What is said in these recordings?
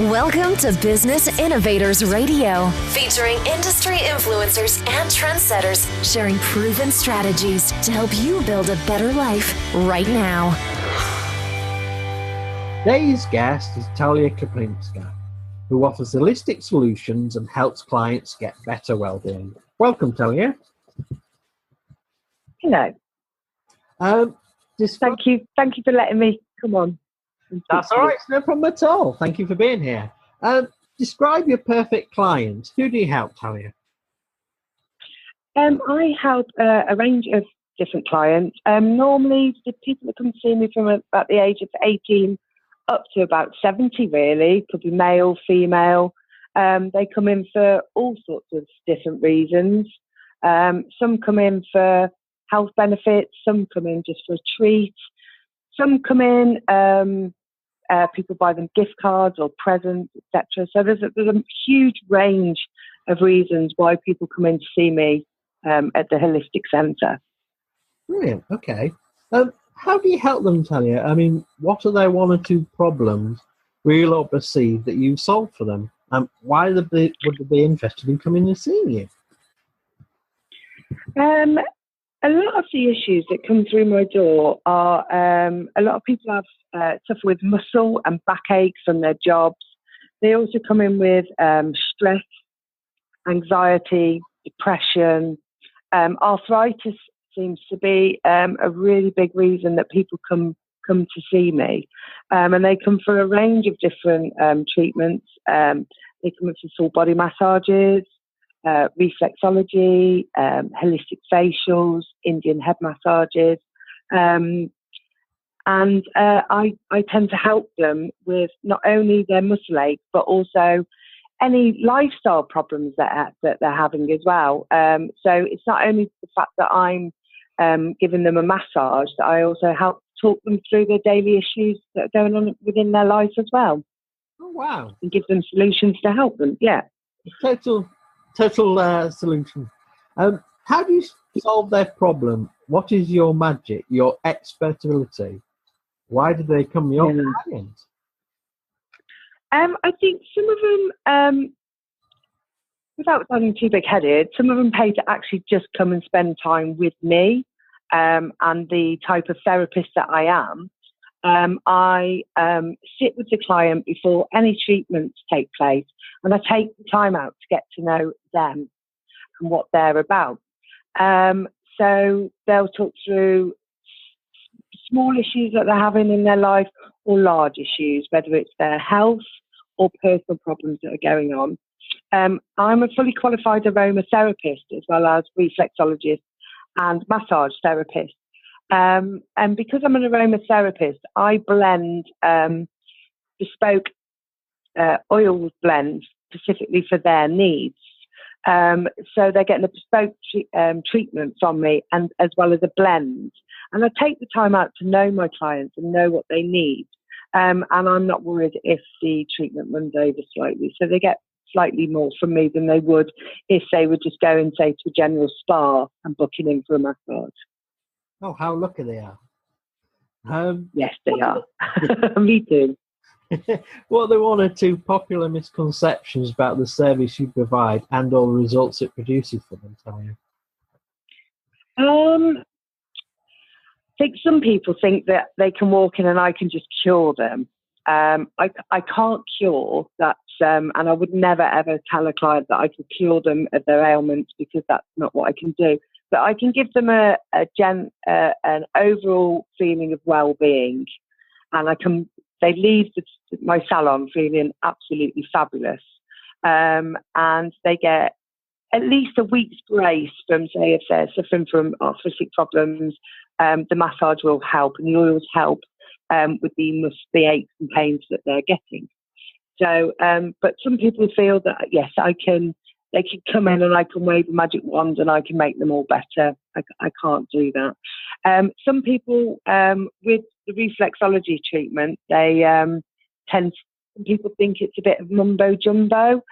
Welcome to Business Innovators Radio, featuring industry influencers and trendsetters sharing proven strategies to help you build a better life right now. Today's guest is Talia Kepinska, who offers holistic solutions and helps clients get better well-being. Welcome, Talia. Hello. Thank you for letting me come on. That's all right. It's no problem at all. Thank you for being here. Describe your perfect client. Who do you help, Talia? I help a range of different clients. Normally, the people that come to see me from about the age of 18 up to about 70, really. Could be male, female. They come in for all sorts of different reasons. Some come in for health benefits. Some come in just for a treat. Some come in, people buy them gift cards or presents, etc. So there's a huge range of reasons why people come in to see me at the Holistic Centre. Brilliant. Okay. How do you help them, Talia? I mean, what are their one or two problems, real or perceived, that you've solved for them? Why would they be interested in coming and seeing you? A lot of the issues that come through my door are a lot of people suffer with muscle and backache from their jobs. They also come in with stress, anxiety, depression. Arthritis seems to be a really big reason that people come to see me. And they come for a range of different treatments. They come in for full body massages, reflexology, holistic facials, Indian head massages. And I tend to help them with not only their muscle ache, but also any lifestyle problems that they're having as well. So it's not only the fact that I'm giving them a massage, that I also help talk them through their daily issues that are going on within their life as well. Oh, wow. And give them solutions to help them, yeah. Total solution. How do you solve their problem? What is your magic, your expertability? Why do they come your client? I think some of them, without sounding too big-headed, some of them pay to actually just come and spend time with me and the type of therapist that I am. I sit with the client before any treatments take place, and I take the time out to get to know them and what they're about. So they'll talk through small issues that they're having in their life or large issues, whether it's their health or personal problems that are going on. I'm a fully qualified aromatherapist as well as reflexologist and massage therapist. And because I'm an aromatherapist, I blend bespoke oil blends specifically for their needs. So they're getting a bespoke treatment from me, and as well as a blend. And I take the time out to know my clients and know what they need. And I'm not worried if the treatment runs over slightly. So they get slightly more from me than they would if they would just go and say to a general spa and booking in for a massage. Oh, how lucky they are. Yes, they are. Me too. What are the one or two popular misconceptions about the service you provide and or the results it produces for them, Talia? I think some people think that they can walk in and I can just cure them. I can't cure that, and I would never ever tell a client that I can cure them of their ailments, because that's not what I can do. But I can give them an overall feeling of well-being, and they leave my salon feeling absolutely fabulous, and they get at least a week's grace from, say, if they're suffering from arthritic problems. The massage will help, and the oils help with the aches and pains that they're getting. So, but some people feel that yes, they can come in and I can wave a magic wand and I can make them all better. I can't do that. Some people with the reflexology treatment, some people think it's a bit of mumbo jumbo,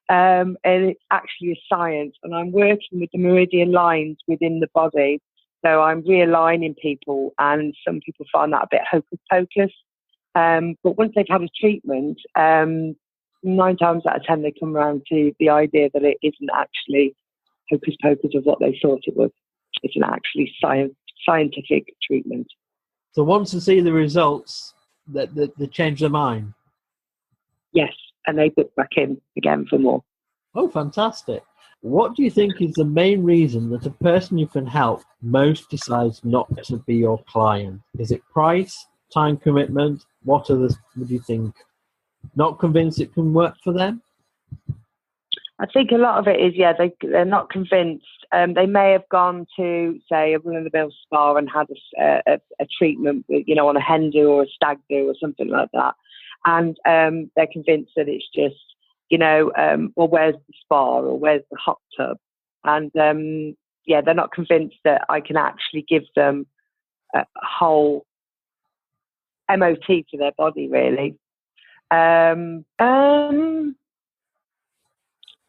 and it's actually a science. And I'm working with the meridian lines within the body. So I'm realigning people, and some people find that a bit hocus pocus. But once they've had a treatment, 9 times out of 10 they come around to the idea that it isn't actually hocus pocus of what they thought it was. It's an actually scientific treatment. So once they see the results, that they change their mind. Yes, and they book back in again for more. Oh, fantastic. What do you think is the main reason that a person you can help most decides not to be your client? Is it price, time commitment? What do you think? Not convinced it can work for them? I think a lot of it is, they're not convinced. They may have gone to, say, a run-of-the-mill spa and had a treatment, on a hen do or a stag do or something like that. And they're convinced that it's just, well, where's the spa or where's the hot tub? And, they're not convinced that I can actually give them a whole MOT to their body, really.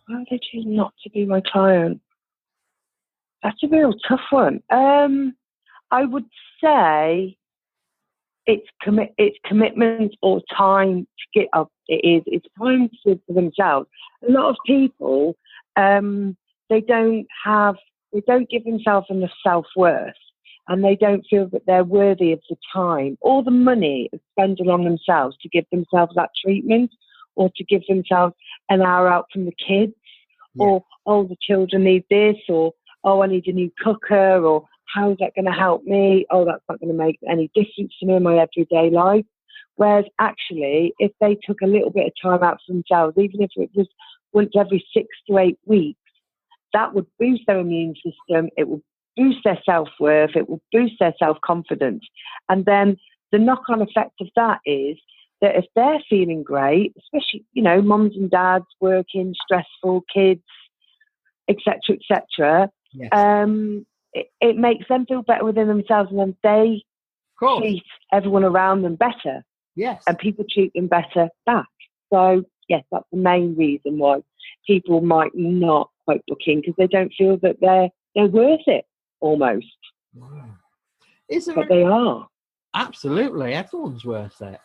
Why would they choose not to be my client? That's a real tough one. I would say it's commitment or time to get up. It's time for themselves. A lot of people, they don't give themselves enough self-worth, and they don't feel that they're worthy of the time or the money spending on themselves to give themselves that treatment, or to give themselves an hour out from the kids, or, the children need this, or, I need a new cooker, or how's that going to help me? Oh, that's not going to make any difference to me in my everyday life. Whereas actually, if they took a little bit of time out for themselves, even if it was once every 6 to 8 weeks, that would boost their immune system. It will boost their self-worth. It will boost their self-confidence. And then the knock-on effect of that is that if they're feeling great, especially, mums and dads working, stressful, kids, etc., yes. It makes them feel better within themselves, and then they treat everyone around them better. Yes. And people treat them better back. So, yes, that's the main reason why people might not quite book in, because they don't feel that they're worth it, almost. Wow. But they are. Absolutely. Everyone's worth it.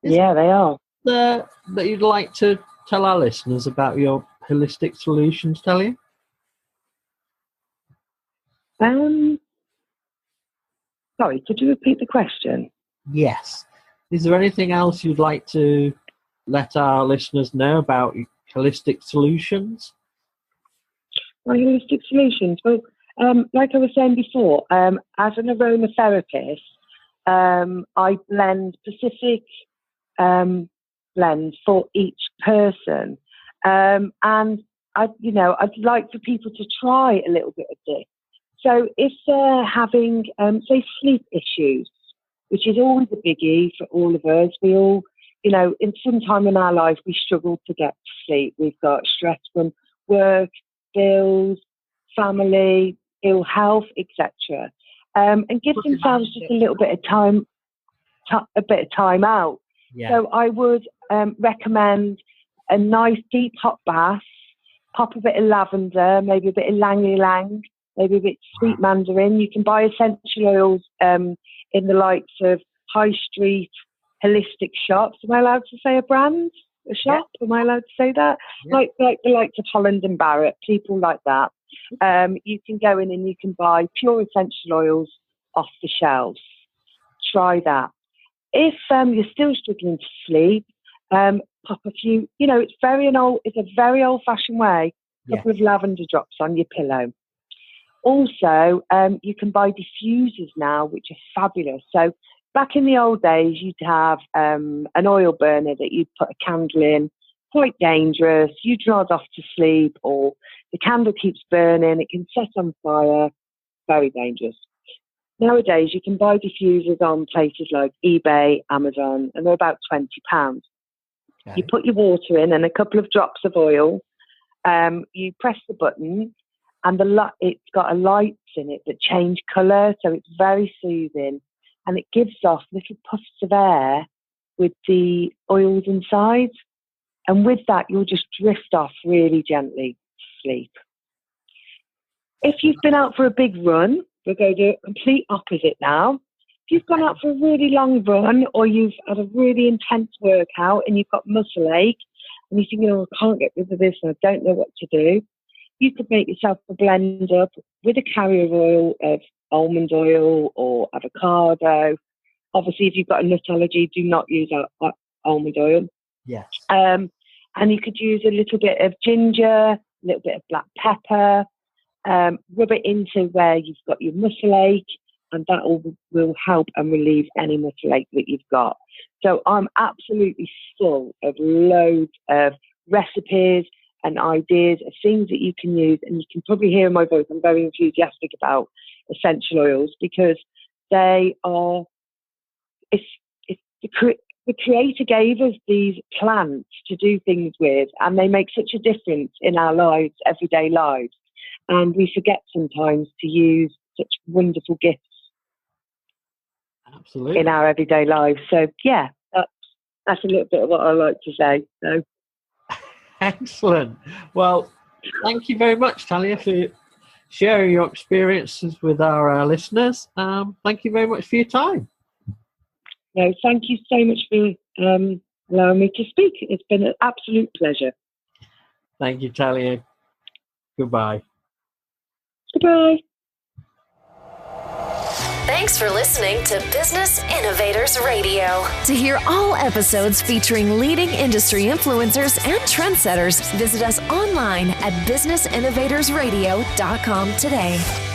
They are. That you'd like to tell our listeners about your holistic solutions, Talia? Sorry, could you repeat the question? Yes. Is there anything else you'd like to let our listeners know about holistic solutions? My holistic solutions? Well, like I was saying before, as an aromatherapist, I blend specific blends for each person. And I'd like for people to try a little bit of this. So if they're having, say, sleep issues, which is always a biggie for all of us, we all, in some time in our life, we struggle to get to sleep. We've got stress from work, bills, family, ill health, etc. And give themselves just a little bit of time, out. Yeah. So I would recommend a nice deep hot bath, pop a bit of lavender, maybe a bit of ylang-ylang, maybe a bit of sweet mandarin. You can buy essential oils in the likes of high street holistic shops. Am I allowed to say a brand? A shop? Yeah. Am I allowed to say that? Yeah. Like the likes of Holland and Barrett, people like that. You can go in and you can buy pure essential oils off the shelves. Try that. If you're still struggling to sleep, pop a few, it's a very old-fashioned way, a couple of lavender drops on your pillow. Also, you can buy diffusers now, which are fabulous. So back in the old days, you'd have an oil burner that you'd put a candle in, quite dangerous. You'd nod off to sleep, or the candle keeps burning, it can set on fire, very dangerous. Nowadays, you can buy diffusers on places like eBay, Amazon, and they're about £20. Okay. You put your water in and a couple of drops of oil. You press the button, and it's got lights in it that change colour, so it's very soothing, and it gives off little puffs of air with the oils inside. And with that, you'll just drift off really gently to sleep. If you've been out for a big run, we're going to do a complete opposite now. If you've gone out for a really long run or you've had a really intense workout and you've got muscle ache and you think, I can't get rid of this and I don't know what to do, you could make yourself a blend up with a carrier oil of almond oil or avocado. Obviously, if you've got a nut allergy, do not use almond oil. Yes. And you could use a little bit of ginger, a little bit of black pepper, rub it into where you've got your muscle ache, and that will help and relieve any muscle ache that you've got. So I'm absolutely full of loads of recipes and ideas of things that you can use. And you can probably hear in my voice, I'm very enthusiastic about essential oils because they are, the creator gave us these plants to do things with, and they make such a difference in our lives, everyday lives. And we forget sometimes to use such wonderful gifts Absolutely. in our everyday lives. So yeah, that's a little bit of what I like to say. So excellent. Well, thank you very much, Talia, for sharing your experiences with our listeners. Thank you very much for your time. No, thank you so much for allowing me to speak. It's been an absolute pleasure. Thank you, Talia. Goodbye. Goodbye. Thanks for listening to Business Innovators Radio. To hear all episodes featuring leading industry influencers and trendsetters, visit us online at businessinnovatorsradio.com today.